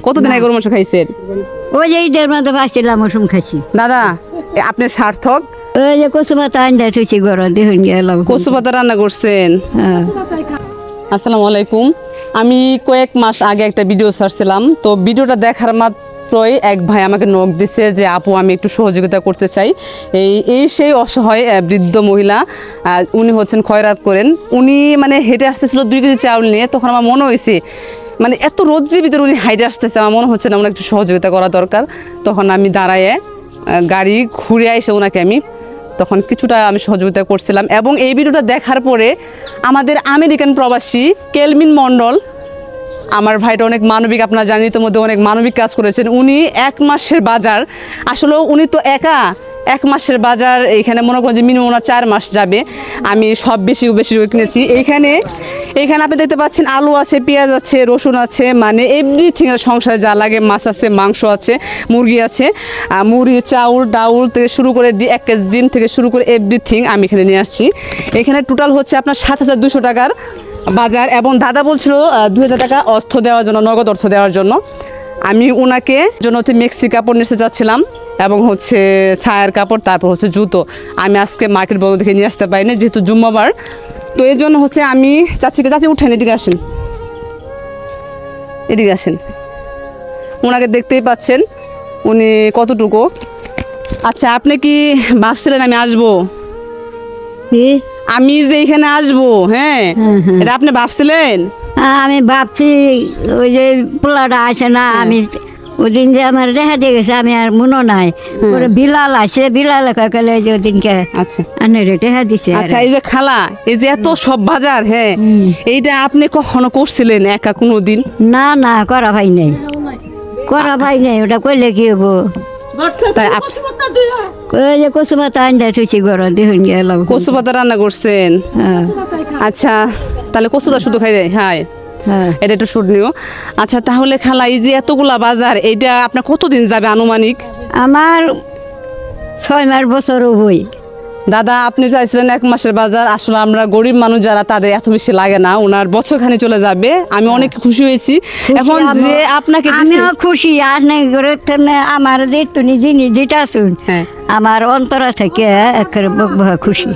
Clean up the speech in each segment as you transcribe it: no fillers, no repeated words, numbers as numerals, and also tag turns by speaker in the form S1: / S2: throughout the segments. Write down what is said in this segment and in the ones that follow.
S1: কতদিন আগে গরুর মাংস খাইছেন?
S2: ওই যে ঈদের মধ্যে পাইছিলাম ওসম খাইছি।
S1: দাদা আপনি সার্থক।
S2: ওই যে কচু পাতা আনতে থুইছি ঘর দেখুন গেলাম।
S1: কচু পাতা রান্না করছেন? আসসালামু আলাইকুম। আমি কয়েক মাস আগে একটা ভিডিও ছাড়ছিলাম, তো ভিডিওটা দেখার মাত্রই এক ভাই আমাকে নক দিছে যে আপু আমি একটু সহযোগিতা করতে চাই। সেই অসহায় বৃদ্ধ মহিলা, উনি হচ্ছেন খয়রাত করেন। উনি মানে হেঁটে আসতেছিল 2 কেজি চাউল নিয়ে। তখন আমার মনে হয়েছে মানে এত রোদ্রের ভিতরে উনি হাইটে আসতেছে, আমার মনে হচ্ছে না ওনার একটু সহযোগিতা করা দরকার। তখন আমি দাঁড়ায় গাড়ি ঘুরে এসে ওনাকে তখন কিছুটা আমি সহযোগিতা করছিলাম। এবং এই ভিডিওটা দেখার পরে আমাদের আমেরিকান প্রবাসী কেলভিন মণ্ডল, আমার ভাইটা অনেক মানবিক, আপনারা জানেন ইতিমধ্যে অনেক মানবিক কাজ করেছেন। উনি 1 মাসের বাজার, আসলে উনি তো একা 1 মাসের বাজার এইখানে মনে করেন যে মিনিমাম 4 মাস যাবে। আমি সব বেশি কিনেছি। এইখানে আপনি দেখতে পাচ্ছেন আলু আছে, পেঁয়াজ আছে, রসুন আছে, মানে এভরিথিং সংসারে যা লাগে, মাছ আছে, মাংস আছে, মুরগি আছে, মুড়ি, চাউল, ডাউল থেকে শুরু করে 1 কেজি ডিম থেকে শুরু করে এভরিথিং আমি এখানে নিয়ে আসছি। এখানে টোটাল হচ্ছে আপনার 7200 টাকার বাজার। এবং দাদা বলছিল 2000 টাকা অর্থ দেওয়ার জন্য, নগদ অর্থ দেওয়ার জন্য। আমি ওনাকে জন্য মেক্সি কাপড় নিতে যাচ্ছিলাম এবং হচ্ছে ছায়ার কাপড়, তারপর হচ্ছে জুতো। আমি আজকে মার্কেট বড় দেখে নিয়ে আসতে পারিনি যেহেতু জুম্মাবার, তো এই জন্য হচ্ছে আমি চাচি উঠেন, এদিকে আসেন। ওনাকে দেখতেই পাচ্ছেন উনি কতটুকু। আচ্ছা, আপনি কি ভাবছিলেন আমি আসবো? আমি যে এখানে আসবো, হ্যাঁ, এটা আপনি ভাবছিলেন?
S2: আমি ভাবছি ওই যে পোলাটা আছে না, আমি ওদিন যে আমার রেখা দিয়ে গেছে, আমি আর মনে নাই। বিলাল আছে, বিলাল কালে যে ওদিনকে
S1: আচ্ছা
S2: রেখা দিছে।
S1: আচ্ছা, এই যে খালা, এই যে এত সব বাজার, হ্যাঁ, এইটা আপনি কখনো করছিলেন একা কোনো দিন?
S2: না করা ভাই নাই, ওটা করলে কি হবো?
S1: তাই
S2: কচু পাতা আনতে থুইছি ঘর দেখুন গেলাম।
S1: কচু পাতা রান্না করছেন? আচ্ছা, তাহলে কচুটা শুধু খাই যায়? হ্যাঁ, এটা একটু শুট নিও। আচ্ছা, তাহলে খালা এই যে এতগুলা বাজার, এইটা আপনার কতদিন যাবে আনুমানিক?
S2: আমার 6 মাস বছরও বই।
S1: দাদা আপনি চাইছিলেন 1 মাসের বাজার, আসলে আমরা গরিব মানুষ যারা, তাদের এত বেশি লাগে না, ওনার বছরখানি চলে যাবে। আমি অনেক খুশি হয়েছি। এখন যে আপনাকে
S2: আমিও খুশি, আর নাই আমার যে তুমি জিনিস দিটা শুন, আমার অন্তর থেকে খুশি।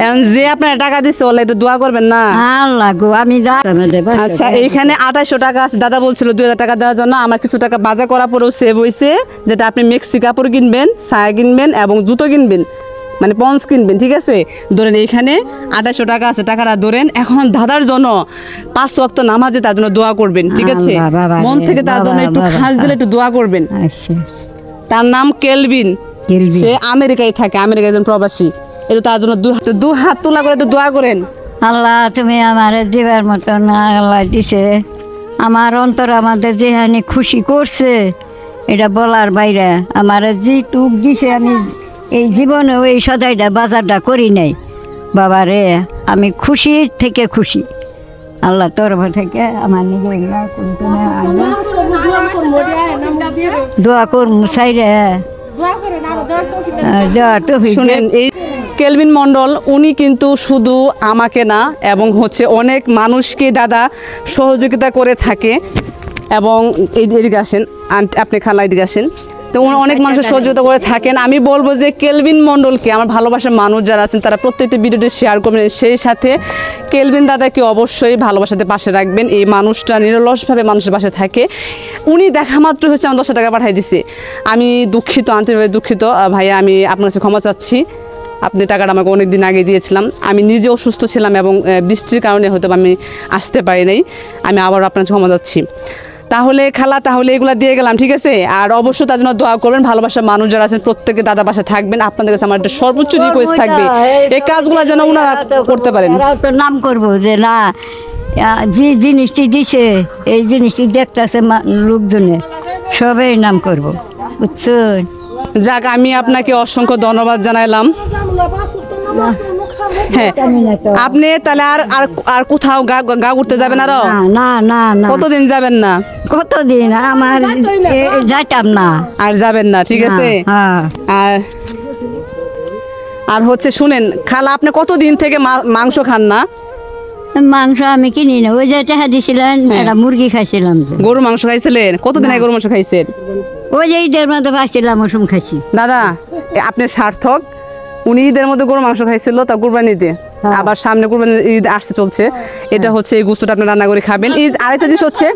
S1: এখন যে আপনার টাকা দিচ্ছে ওলা একটু দোয়া করবেন না?
S2: আল্লাহ গো, আমি
S1: আচ্ছা, এইখানে 2800 টাকা আছে। দাদা বলছিল 2000 টাকা দেওয়ার জন্য। আমার কিছু টাকা বাজার করার পরেও সেভ হয়েছে, যেটা আপনি মেক্সি কাপড় কিনবেন, ছায়া কিনবেন এবং জুতো কিনবেন, মানে পঞ্চ কিনবেন, ঠিক আছে? ধরেন এইখানে 2800 টাকা আছে, টাকাটা ধরেন। এখন দাদার জন্য 5 ওয়াক্ত নামাজে তার জন্য দোয়া করবেন, ঠিক আছে? মন থেকে তার জন্য একটু খাস দিলে একটু দোয়া করবেন। তার নাম কেলভিন, সে আমেরিকায় থাকে, আমেরিকায় একজন প্রবাসী। এটা তার জন্য 2 হাত তোলা করে একটু দোয়া করেন।
S2: আল্লাহ তুমি আমার দিবার মতন আল্লাহ দিছে, আমার অন্তর আমাদের যেখানে খুশি করছে এটা বলার বাইরে। আমার যে টুক দিছে, আমি এই জীবনে ওই সদাইটা বাজারটা করি নাই বাবা রে। আমি খুশি থেকে খুশি, আল্লাহ তরফ থেকে আমার নিজে দোয়া করবো চাইরে।
S1: শুনেন, এই কেলভিন মণ্ডল উনি কিন্তু শুধু আমাকে না, এবং হচ্ছে অনেক মানুষকে দাদা সহযোগিতা করে থাকে। এবং এদিকে আসেন, আপনি খালা এদিকে আসেন। তো অনেক মানুষের সহযোগিতা করে থাকেন। আমি বলবো যে কেলভিন মণ্ডলকে, আমার ভালোবাসার মানুষ যারা আছেন, তারা প্রত্যেকটা ভিডিওটি শেয়ার করবেন। সেই সাথে কেলভিন দাদাকে অবশ্যই ভালোবাসাতে পাশে রাখবেন। এই মানুষটা নিরলসভাবে মানুষের পাশে থাকে। উনি দেখা মাত্র হচ্ছে আমার 10 টাকা পাঠিয়ে দিছে। আমি দুঃখিত, আন্তরিকভাবে দুঃখিত ভাইয়া, আমি আপনার কাছে ক্ষমা চাচ্ছি। আপনি টাকাটা আমাকে অনেক দিন আগে দিয়েছিলাম। আমি নিজে অসুস্থ ছিলাম এবং বৃষ্টির কারণে হয়তো আমি আসতে পারি নাই। আমি আবার আপনার কাছে ক্ষমা চাচ্ছি। তাহলে খালা, তাহলে এগুলা দিয়ে গেলাম, ঠিক আছে? আর অবশ্যই তার জন্য দোয়া করবেন। ভালোবাসার মানুষ যারা আছেন প্রত্যেকে দাদা বাসায় থাকবেন। আপনাদের কাছে আমার একটা সর্বোচ্চ রিকোয়েস্ট থাকবে, এই কাজগুলো যেন ওনারা করতে পারেন।
S2: তো নাম করবো যে না, যে জিনিসটি দিছে এই জিনিসটি দেখতেছে লোকজনে, সবাই নাম করবো, বুঝছেন?
S1: যাক, আমি আপনাকে অসংখ্য ধন্যবাদ জানাইলাম। হ্যাঁ, আপনি তাহলে আর কোথাও গা ঘুরতে যাবেন? আরো
S2: না,
S1: কতদিন যাবেন না?
S2: কতদিন আমার যাইতাম না,
S1: আর যাবেন না, ঠিক আছে? আর হচ্ছে শুনেন খালা, আপনি কতদিন থেকে মাংস খান না?
S2: মাংস আমি কিনি না, ওই যে টাকা দিছিলেন একটা মুরগি খাইছিলাম তো।
S1: গরু মাংস খাইছিলেন? কতদিন আগে গরু মাংস খাইছেন?
S2: ওই যে ঈদের মধ্যে পাইছিলাম ওসম খাইছি।
S1: দাদা আপনি সার্থক, উনি ঈদের মধ্যে গরু মাংস খাইছিল তা কুরবানিতে, আবার সামনে কুরবানি ঈদ আসতে চলছে, এটা হচ্ছে এই গুস্তটা আপনি রান্না করে খাবেন। আরেকটা জিনিস হচ্ছে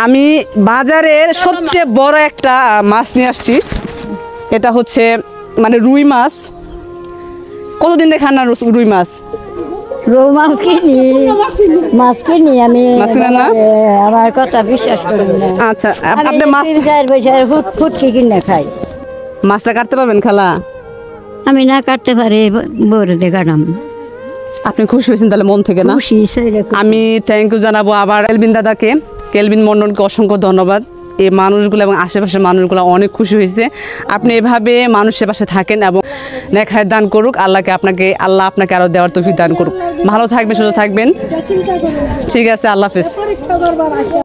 S1: আমি বাজারের সবচেয়ে বড় একটা মাছ নিয়ে আসছি, এটা হচ্ছে মানে রুই মাছ। কতদিন দিয়ে খান না রুই মাছ?
S2: রৌ মাছ কিনি আমি,
S1: মাছ কিনেন না?
S2: আমার কথা বিশ্বাস করেন না।
S1: আচ্ছা আপনি মাছ
S2: ফুটকি কিনে খাই।
S1: মাছটা কাটতে পারবেন খালা?
S2: আমি না কাটতে পারি, বড় দেখালাম।
S1: আপনি খুশি হয়েছেন তাহলে মন থেকে না?
S2: খুশি
S1: আমি থ্যাংক ইউ জানাবো আবার কেলভিন দাদাকে, কেলভিন মন্ডলকে অসংখ্য ধন্যবাদ। এই মানুষগুলো এবং আশেপাশের মানুষগুলো অনেক খুশি হয়েছে। আপনি এভাবে মানুষের পাশে থাকেন এবং নেখায় দান করুক, আল্লাহ আপনাকে আরো দেওয়ার তৌফিক দান করুক। ভালো থাকবেন, সুস্থ থাকবেন। ঠিক আছে, আল্লাহ হাফেজ।